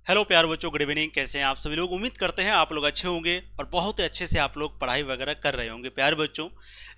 Hello प्यार बच्चों, good evening. कैसे हैं आप सभी लोग? उम्मीद करते हैं आप लोग अच्छे होंगे और बहुत ही अच्छे से आप लोग पढ़ाई वगैरह कर रहे होंगे। प्यार बच्चों,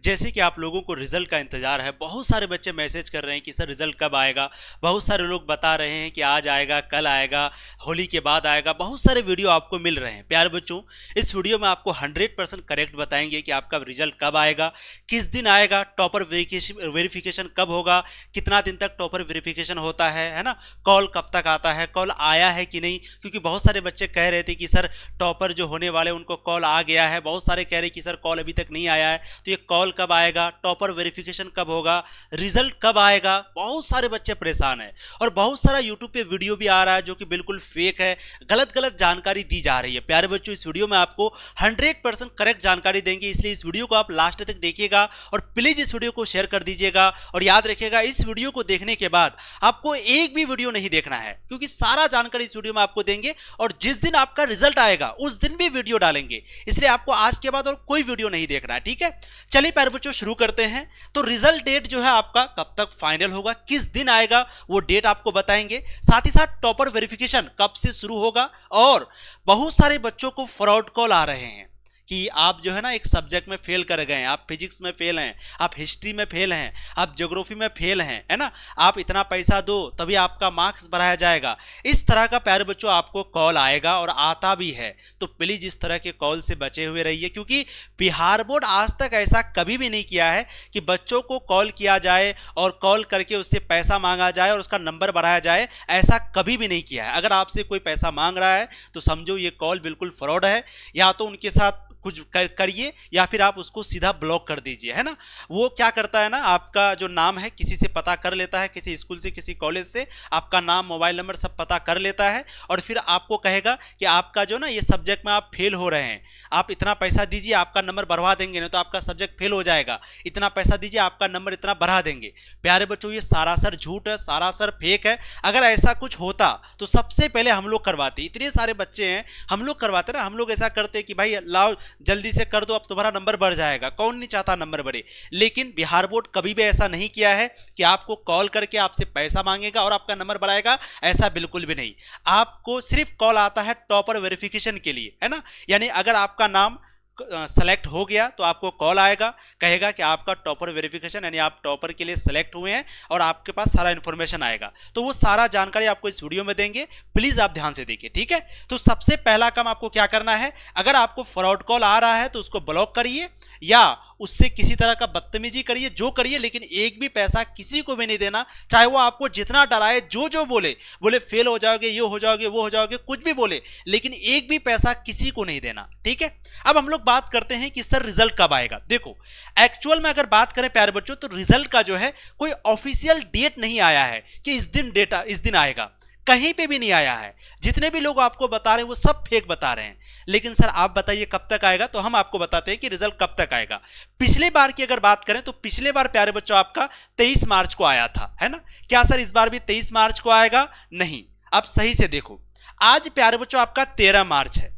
जैसे कि आप लोगों को रिजल्ट का इंतजार है, बहुत सारे बच्चे मैसेज कर रहे हैं कि सर रिजल्ट कब आएगा। बहुत सारे लोग बता रहे हैं कि आज आएगा, कल आएगा, होली के बाद आएगा। बहुत सारे वीडियो आपको मिल रहे हैं। प्यार बच्चों, इस वीडियो में आपको 100% करेक्ट बताएंगे कि आपका रिजल्ट कब आएगा, किस दिन आएगा, टॉपर वेरिफिकेशन कब होगा, कितना दिन तक टॉपर वेरिफिकेशन होता है ना, कॉल कब तक आता है, कॉल आया है कि नहीं। क्योंकि बहुत सारे बच्चे कह रहे थे कि सर टॉपर जो होने वाले उनको कॉल आ गया है, बहुत सारे कह रहे कि सर कॉल अभी तक नहीं आया है। तो ये कॉल कब आएगा, टॉपर वेरिफिकेशन कब होगा, रिजल्ट कब आएगा, बहुत सारे बच्चे परेशान हैं। और बहुत सारा यूट्यूब पे वीडियो भी आ रहा है जो कि बिल्कुल फेक है, गलत गलत जानकारी दी जा रही है। प्यारे बच्चों, इस वीडियो में आपको 100% करेक्ट जानकारी देंगे, इसलिए इस वीडियो को आप लास्ट तक देखिएगा और प्लीज इस वीडियो को शेयर कर दीजिएगा। और याद रखिएगा, इस वीडियो को देखने के बाद आपको एक भी वीडियो नहीं देखना है, क्योंकि सारा जानकारी इस वीडियो में आपको देंगे और जिस दिन आपका रिजल्ट आएगा उस दिन भी वीडियो डालेंगे, इसलिए आपको आज के बाद और कोई वीडियो नहीं देखना है। ठीक है, चलिए प्यारे बच्चों शुरू करते हैं। तो रिजल्ट डेट जो है आपका कब तक फाइनल होगा, किस दिन आएगा, वो डेट आपको बताएंगे। साथ ही साथ टॉपर वेरिफिकेशन कब से शुरू होगा। और बहुत सारे बच्चों को फ्रॉड कॉल आ रहे हैं कि आप जो है ना एक सब्जेक्ट में फेल कर गए हैं, आप फिजिक्स में फेल हैं, आप हिस्ट्री में फेल हैं, आप ज्योग्राफी में फेल हैं, है ना, आप इतना पैसा दो तभी आपका मार्क्स बढ़ाया जाएगा। इस तरह का प्यारे बच्चों आपको कॉल आएगा और आता भी है। तो प्लीज इस तरह के कॉल से बचे हुए रहिए, क्योंकि बिहार बोर्ड आज तक ऐसा कभी भी नहीं किया है कि बच्चों को कॉल किया जाए और कॉल करके उससे पैसा मांगा जाए और उसका नंबर बढ़ाया जाए। ऐसा कभी भी नहीं किया है। अगर आपसे कोई पैसा मांग रहा है तो समझो ये कॉल बिल्कुल फ्रॉड है। या तो उनके साथ कुछ करिए या फिर आप उसको सीधा ब्लॉक कर दीजिए, है ना। वो क्या करता है ना, आपका जो नाम है किसी से पता कर लेता है, किसी स्कूल से, किसी कॉलेज से आपका नाम, मोबाइल नंबर सब पता कर लेता है और फिर आपको कहेगा कि आपका जो ना ये सब्जेक्ट में आप फेल हो रहे हैं, आप इतना पैसा दीजिए, आपका नंबर बढ़वा देंगे, नहीं तो आपका सब्जेक्ट फेल हो जाएगा, इतना पैसा दीजिए, आपका नंबर इतना बढ़ा देंगे। प्यारे बच्चों, ये सरासर झूठ है, सरासर फेक है। अगर ऐसा कुछ होता तो सबसे पहले हम लोग करवाते। इतने सारे बच्चे हैं, हम लोग करवाते ना, हम लोग ऐसा करते कि भाई लाओ जल्दी से कर दो, अब तुम्हारा नंबर बढ़ जाएगा। कौन नहीं चाहता नंबर बढ़े। लेकिन बिहार बोर्ड कभी भी ऐसा नहीं किया है कि आपको कॉल करके आपसे पैसा मांगेगा और आपका नंबर बढ़ाएगा, ऐसा बिल्कुल भी नहीं। आपको सिर्फ कॉल आता है टॉपर वेरिफिकेशन के लिए, है ना। यानी अगर आपका नाम सेलेक्ट हो गया तो आपको कॉल आएगा, कहेगा कि आपका टॉपर वेरिफिकेशन, यानी आप टॉपर के लिए सेलेक्ट हुए हैं और आपके पास सारा इंफॉर्मेशन आएगा। तो वो सारा जानकारी आपको इस वीडियो में देंगे, प्लीज आप ध्यान से देखिए। ठीक है, तो सबसे पहला काम आपको क्या करना है, अगर आपको फ्रॉड कॉल आ रहा है तो उसको ब्लॉक करिए या उससे किसी तरह का बदतमीजी करिए, जो करिए, लेकिन एक भी पैसा किसी को भी नहीं देना। चाहे वो आपको जितना डराए, जो बोले फेल हो जाओगे, ये हो जाओगे, वो हो जाओगे, कुछ भी बोले, लेकिन एक भी पैसा किसी को नहीं देना। ठीक है, अब हम लोग बात करते हैं कि सर रिजल्ट कब आएगा। देखो, एक्चुअल में अगर बात करें प्यारे बच्चों, तो रिजल्ट का जो है कोई ऑफिशियल डेट नहीं आया है कि इस दिन आएगा, कहीं पे भी नहीं आया है। जितने भी लोग आपको बता रहे हैं वो सब फेक बता रहे हैं। लेकिन सर आप बताइए कब तक आएगा, तो हम आपको बताते हैं कि रिजल्ट कब तक आएगा। पिछले बार की अगर बात करें तो पिछले बार प्यारे बच्चों आपका 23 मार्च को आया था, है ना। क्या सर इस बार भी 23 मार्च को आएगा? नहीं। अब सही से देखो, आज प्यारे बच्चों आपका 13 मार्च है।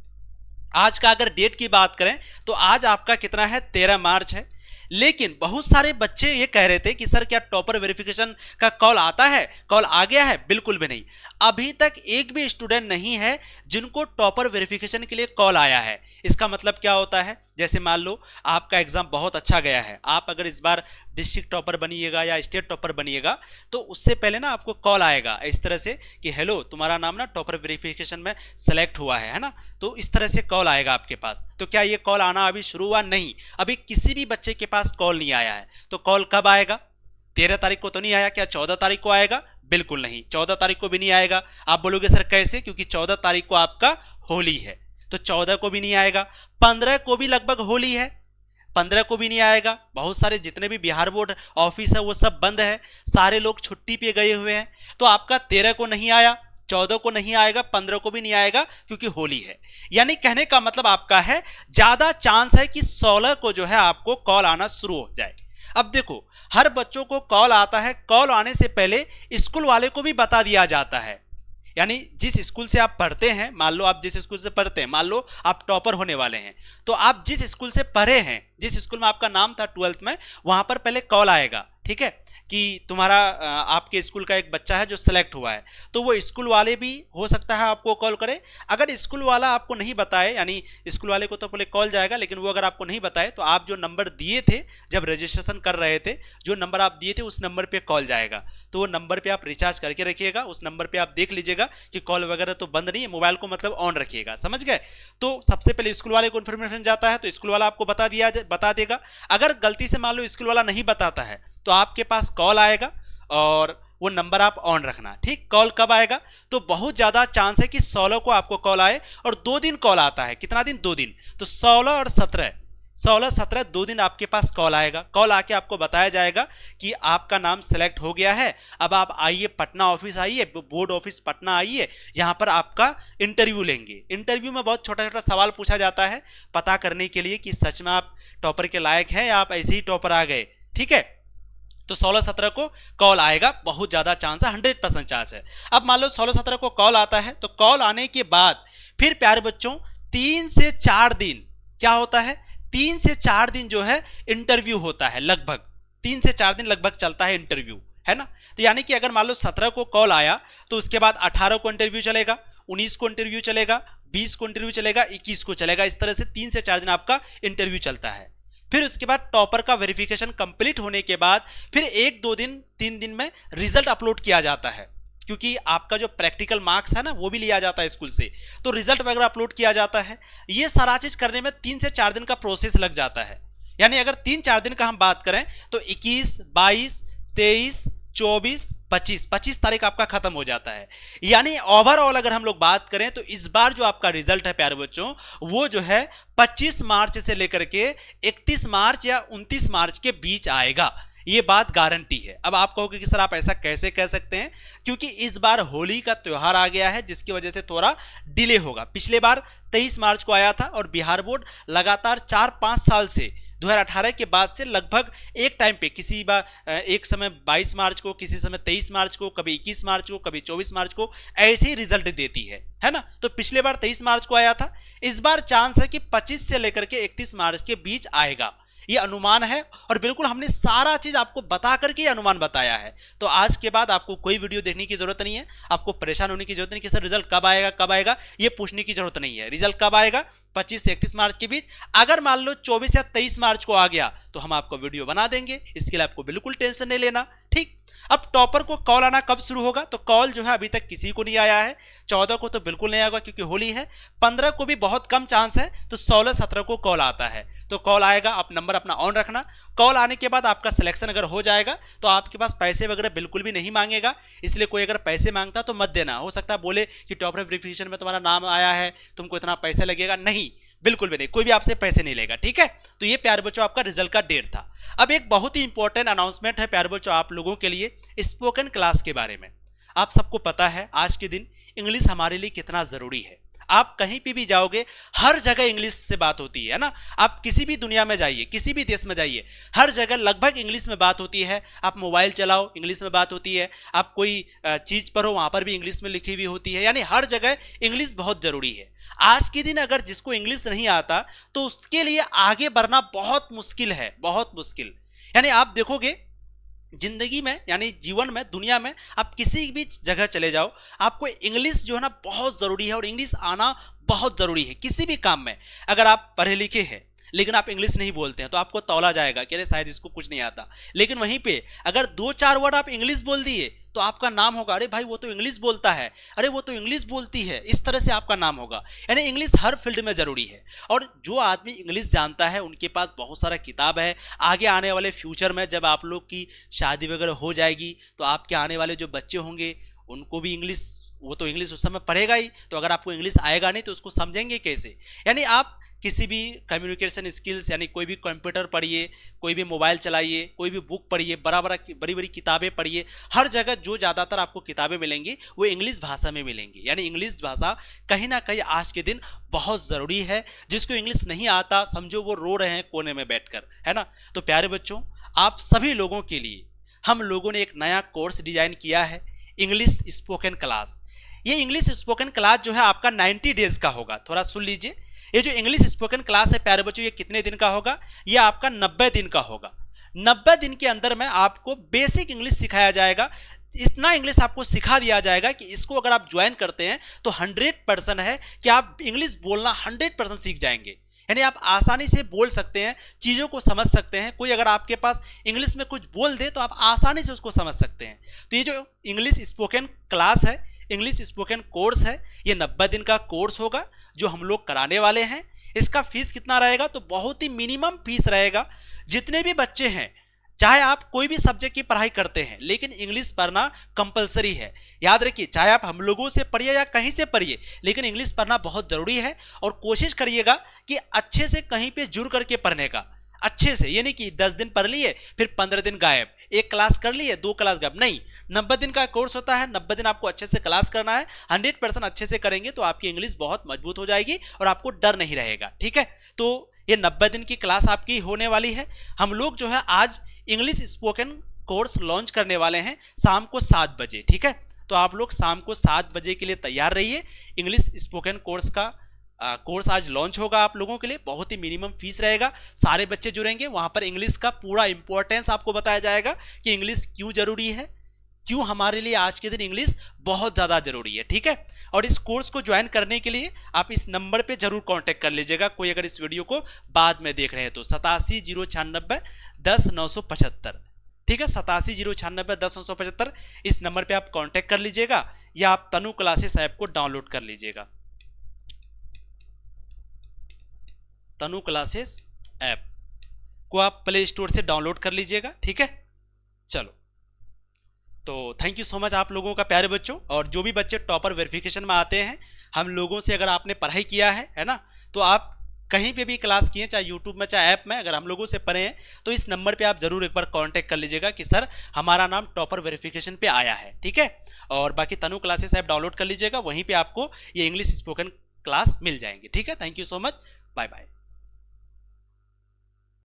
आज का अगर डेट की बात करें तो आज आपका कितना है, 13 मार्च है। लेकिन बहुत सारे बच्चे ये कह रहे थे कि सर क्या टॉपर वेरिफिकेशन का कॉल आता है, कॉल आ गया है? बिल्कुल भी नहीं। अभी तक एक भी स्टूडेंट नहीं है जिनको टॉपर वेरिफिकेशन के लिए कॉल आया है। इसका मतलब क्या होता है, जैसे मान लो आपका एग्जाम बहुत अच्छा गया है, आप अगर इस बार डिस्ट्रिक्ट टॉपर बनिएगा या स्टेट टॉपर बनिएगा तो उससे पहले ना आपको कॉल आएगा इस तरह से कि हेलो, तुम्हारा नाम ना टॉपर वेरिफिकेशन में सेलेक्ट हुआ है ना। तो इस तरह से कॉल आएगा आपके पास। तो क्या ये कॉल आना अभी शुरू हुआ? नहीं, अभी किसी भी बच्चे के पास कॉल नहीं आया है। तो कॉल कब आएगा? 13 तारीख को तो नहीं आया, क्या 14 तारीख को आएगा? बिल्कुल नहीं, 14 तारीख को भी नहीं आएगा। आप बोलोगे सर कैसे? क्योंकि 14 तारीख को आपका होली है, तो 14 को भी नहीं आएगा। 15 को भी लगभग होली है, 15 को भी नहीं आएगा। बहुत सारे जितने भी बिहार बोर्ड ऑफिस है वो सब बंद है, सारे लोग छुट्टी पे गए हुए हैं। तो आपका 13 को नहीं आया, 14 को नहीं आएगा, 15 को भी नहीं आएगा, क्योंकि होली है। यानी कहने का मतलब आपका है ज्यादा चांस है कि 16 को जो है आपको कॉल आना शुरू हो जाए। अब देखो, हर बच्चों को कॉल आता है, कॉल आने से पहले स्कूल वाले को भी बता दिया जाता है। यानी जिस स्कूल से आप पढ़ते हैं, मान लो आप जिस स्कूल से पढ़ते हैं, मान लो आप टॉपर होने वाले हैं, तो आप जिस स्कूल से पढ़े हैं, जिस स्कूल में आपका नाम था 12th में, वहां पर पहले कॉल आएगा। ठीक है, कि तुम्हारा आपके स्कूल का एक बच्चा है जो सेलेक्ट हुआ है, तो वो स्कूल वाले भी हो सकता है आपको कॉल करे। अगर स्कूल वाला आपको नहीं बताए, यानी स्कूल वाले को तो पहले कॉल जाएगा, लेकिन वो अगर आपको नहीं बताए तो आप जो नंबर दिए थे जब रजिस्ट्रेशन कर रहे थे, जो नंबर आप दिए थे उस नंबर पे कॉल जाएगा। तो वो नंबर पे आप रिचार्ज करके रखिएगा, उस नंबर पे आप देख लीजिएगा कि कॉल वगैरह तो बंद नहीं है, मोबाइल को मतलब ऑन रखिएगा, समझ गए। तो सबसे पहले स्कूल वाले को इन्फॉर्मेशन जाता है तो स्कूल वाला आपको बता देगा। अगर गलती से मान लो स्कूल वाला नहीं बताता है तो आपके पास कॉल आएगा और वो नंबर आप ऑन रखना, ठीक। कॉल कब आएगा, तो बहुत ज्यादा चांस है कि 16 को आपको कॉल आए, और 2 दिन कॉल आता है। कितना दिन, 2 दिन। तो 16 और 17, 16-17 2 दिन आपके पास कॉल आएगा। कॉल आके आपको बताया जाएगा कि आपका नाम सेलेक्ट हो गया है, अब आप आइए पटना ऑफिस, आइए बोर्ड ऑफिस पटना आइए, यहाँ पर आपका इंटरव्यू लेंगे। इंटरव्यू में बहुत छोटा छोटा सवाल पूछा जाता है पता करने के लिए कि सच में आप टॉपर के लायक हैं या आप ऐसे ही टॉपर आ गए, ठीक है। तो 16-17 को कॉल आएगा, बहुत ज्यादा चांस है, 100% चांस है। अब मान लो 16-17 को कॉल आता है, तो कॉल आने के बाद फिर प्यारे बच्चों 3 से 4 दिन क्या होता है, 3 से 4 दिन जो है इंटरव्यू होता है, लगभग 3 से 4 दिन लगभग चलता है इंटरव्यू, है ना। तो यानी कि अगर मान लो 17 को कॉल आया तो उसके बाद 18 को इंटरव्यू चलेगा, 19 को इंटरव्यू चलेगा, 20 को इंटरव्यू चलेगा, 21 को चलेगा। इस तरह से 3 से 4 दिन आपका इंटरव्यू चलता है। फिर उसके बाद टॉपर का वेरिफिकेशन कंप्लीट होने के बाद फिर 1-2 दिन 3 दिन में रिजल्ट अपलोड किया जाता है, क्योंकि आपका जो प्रैक्टिकल मार्क्स है ना वो भी लिया जाता है स्कूल से, तो रिजल्ट वगैरह अपलोड किया जाता है। ये सारा चीज करने में 3 से 4 दिन का प्रोसेस लग जाता है। यानी अगर 3-4 दिन का हम बात करें तो 21, 22, 23, 24, 25 तारीख आपका खत्म हो जाता है। यानी ओवरऑल अगर हम लोग बात करें तो इस बार जो आपका रिजल्ट है प्यारे बच्चों, वो जो है 25 मार्च से लेकर के 31 मार्च या 29 मार्च के बीच आएगा। ये बात गारंटी है। अब आप कहोगे कि सर आप ऐसा कैसे कह सकते हैं, क्योंकि इस बार होली का त्योहार आ गया है जिसकी वजह से थोड़ा डिले होगा। पिछले बार 23 मार्च को आया था और बिहार बोर्ड लगातार 4-5 साल से 2018 के बाद से लगभग एक टाइम पे किसी बार एक समय 22 मार्च को, किसी समय 23 मार्च को, कभी 21 मार्च को, कभी 24 मार्च को ऐसे ही रिजल्ट देती है ना। तो पिछले बार 23 मार्च को आया था, इस बार चांस है कि 25 से लेकर के 31 मार्च के बीच आएगा। ये अनुमान है और बिल्कुल हमने सारा चीज आपको बता करके अनुमान बताया है। तो आज के बाद आपको कोई वीडियो देखने की जरूरत नहीं है, आपको परेशान होने की जरूरत नहीं कि सर रिजल्ट कब आएगा, ये पूछने की जरूरत नहीं है। रिजल्ट कब आएगा, 25 से 31 मार्च के बीच। अगर मान लो 24 या 23 मार्च को आ गया तो हम आपको वीडियो बना देंगे, इसके लिए आपको बिल्कुल टेंशन नहीं लेना, ठीक। अब टॉपर को कॉल आना कब शुरू होगा, तो कॉल जो है अभी तक किसी को नहीं आया है। 14 को तो बिल्कुल नहीं आएगा क्योंकि होली है, 15 को भी बहुत कम चांस है, तो 16-17 को कॉल आता है। तो कॉल आएगा, आप नंबर अपना ऑन रखना। कॉल आने के बाद आपका सिलेक्शन अगर हो जाएगा तो आपके पास पैसे वगैरह बिल्कुल भी नहीं मांगेगा, इसलिए कोई अगर पैसे मांगता तो मत देना। हो सकता है बोले कि टॉपर वेरिफिकेशन में तुम्हारा नाम आया है, तुमको इतना पैसा लगेगा, नहीं, बिल्कुल भी नहीं, कोई भी आपसे पैसे नहीं लेगा, ठीक है। तो ये प्यारे बच्चों आपका रिजल्ट का डेट था। अब एक बहुत ही इंपॉर्टेंट अनाउंसमेंट है प्यारे बच्चों आप लोगों के लिए, स्पोकन क्लास के बारे में। आप सबको पता है आज के दिन इंग्लिश हमारे लिए कितना जरूरी है। आप कहीं पे भी जाओगे हर जगह इंग्लिश से बात होती है ना। आप किसी भी दुनिया में जाइए, किसी भी देश में जाइए, हर जगह लगभग इंग्लिश में बात होती है। आप मोबाइल चलाओ इंग्लिश में बात होती है, आप कोई चीज पढ़ो वहां पर भी इंग्लिश में लिखी हुई होती है। यानी हर जगह इंग्लिश बहुत जरूरी है। आज के दिन अगर जिसको इंग्लिश नहीं आता तो उसके लिए आगे बढ़ना बहुत मुश्किल है, बहुत मुश्किल। यानी आप देखोगे जिंदगी में, यानी जीवन में, दुनिया में आप किसी भी जगह चले जाओ, आपको इंग्लिश जो है ना बहुत जरूरी है और इंग्लिश आना बहुत जरूरी है। किसी भी काम में अगर आप पढ़े लिखे हैं लेकिन आप इंग्लिश नहीं बोलते हैं तो आपको तौला जाएगा कि अरे शायद इसको कुछ नहीं आता। लेकिन वहीं पे अगर 2-4 वर्ड आप इंग्लिश बोल दिए तो आपका नाम होगा, अरे भाई वो तो इंग्लिश बोलता है, अरे वो तो इंग्लिश बोलती है, इस तरह से आपका नाम होगा। यानी इंग्लिश हर फील्ड में जरूरी है। और जो आदमी इंग्लिश जानता है उनके पास बहुत सारा किताब है। आगे आने वाले फ्यूचर में जब आप लोग की शादी वगैरह हो जाएगी तो आपके आने वाले जो बच्चे होंगे उनको भी इंग्लिश, वो तो इंग्लिश उस समय पढ़ेगा ही, तो अगर आपको इंग्लिश आएगा नहीं तो उसको समझेंगे कैसे। यानी आप किसी भी कम्युनिकेशन स्किल्स, यानी कोई भी कंप्यूटर पढ़िए, कोई भी मोबाइल चलाइए, कोई भी बुक पढ़िए, बड़ी बड़ी किताबें पढ़िए, हर जगह जो ज़्यादातर आपको किताबें मिलेंगी वो इंग्लिश भाषा में मिलेंगी। यानी इंग्लिश भाषा कहीं ना कहीं आज के दिन बहुत ज़रूरी है। जिसको इंग्लिश नहीं आता समझो वो रो रहे हैं कोने में बैठकर, है ना। तो प्यारे बच्चों आप सभी लोगों के लिए हम लोगों ने एक नया कोर्स डिजाइन किया है, इंग्लिश स्पोकन क्लास। ये इंग्लिश स्पोकन क्लास जो है आपका 90 डेज का होगा। थोड़ा सुन लीजिए, ये जो इंग्लिश स्पोकन क्लास है प्यारे बच्चों ये कितने दिन का होगा, ये आपका 90 दिन का होगा। 90 दिन के अंदर में आपको बेसिक इंग्लिश सिखाया जाएगा। इतना इंग्लिश आपको सिखा दिया जाएगा कि इसको अगर आप ज्वाइन करते हैं तो 100% है कि आप इंग्लिश बोलना 100% सीख जाएंगे। यानी आप आसानी से बोल सकते हैं, चीज़ों को समझ सकते हैं। कोई अगर आपके पास इंग्लिश में कुछ बोल दे तो आप आसानी से उसको समझ सकते हैं। तो ये जो इंग्लिश स्पोकन क्लास है, इंग्लिश स्पोकन कोर्स है, ये 90 दिन का कोर्स होगा जो हम लोग कराने वाले हैं। इसका फीस कितना रहेगा? तो बहुत ही मिनिमम फीस रहेगा। जितने भी बच्चे हैं, चाहे आप कोई भी सब्जेक्ट की पढ़ाई करते हैं, लेकिन इंग्लिश पढ़ना कंपलसरी है। याद रखिए, चाहे आप हम लोगों से पढ़िए या कहीं से पढ़िए, लेकिन इंग्लिश पढ़ना बहुत जरूरी है। और कोशिश करिएगा कि अच्छे से कहीं पे जुड़ करके पढ़ने का, अच्छे से। यानी कि 10 दिन पढ़ लिए फिर 15 दिन गायब, एक क्लास कर लिए 2 क्लास गायब, नहीं। 90 दिन का कोर्स होता है, 90 दिन आपको अच्छे से क्लास करना है। 100% अच्छे से करेंगे तो आपकी इंग्लिश बहुत मजबूत हो जाएगी और आपको डर नहीं रहेगा। ठीक है, तो ये 90 दिन की क्लास आपकी होने वाली है। हम लोग जो है आज इंग्लिश स्पोकन कोर्स लॉन्च करने वाले हैं शाम को 7 बजे। ठीक है, तो आप लोग शाम को 7 बजे के लिए तैयार रहिए। इंग्लिश स्पोकन कोर्स का कोर्स आज लॉन्च होगा आप लोगों के लिए। बहुत ही मिनिमम फीस रहेगा, सारे बच्चे जुड़ेंगे। वहां पर इंग्लिश का पूरा इंपॉर्टेंस आपको बताया जाएगा कि इंग्लिश क्यों जरूरी है, क्यों हमारे लिए आज के दिन इंग्लिश बहुत ज़्यादा जरूरी है। ठीक है, और इस कोर्स को ज्वाइन करने के लिए आप इस नंबर पे जरूर कांटेक्ट कर लीजिएगा। कोई अगर इस वीडियो को बाद में देख रहे हैं तो 87 096 10 975। ठीक है, 87 096 10 975 इस नंबर पे आप कांटेक्ट कर लीजिएगा, या आप तनु क्लासेस ऐप को डाउनलोड कर लीजिएगा। तनु क्लासेस ऐप को आप प्ले स्टोर से डाउनलोड कर लीजिएगा। ठीक है, चलो, तो थैंक यू सो मच आप लोगों का प्यारे बच्चों। और जो भी बच्चे टॉपर वेरिफिकेशन में आते हैं, हम लोगों से अगर आपने पढ़ाई किया है ना, तो आप कहीं पे भी क्लास किए, चाहे यूट्यूब में चाहे ऐप में, अगर हम लोगों से पढ़े हैं तो इस नंबर पे आप जरूर एक बार कांटेक्ट कर लीजिएगा कि सर हमारा नाम टॉपर वेरिफिकेशन पे आया है। ठीक है, और बाकी तनु क्लासेस ऐप डाउनलोड कर लीजिएगा, वहीं पे आपको ये इंग्लिश स्पोकन क्लास मिल जाएंगे। ठीक है, thank you so much, bye bye.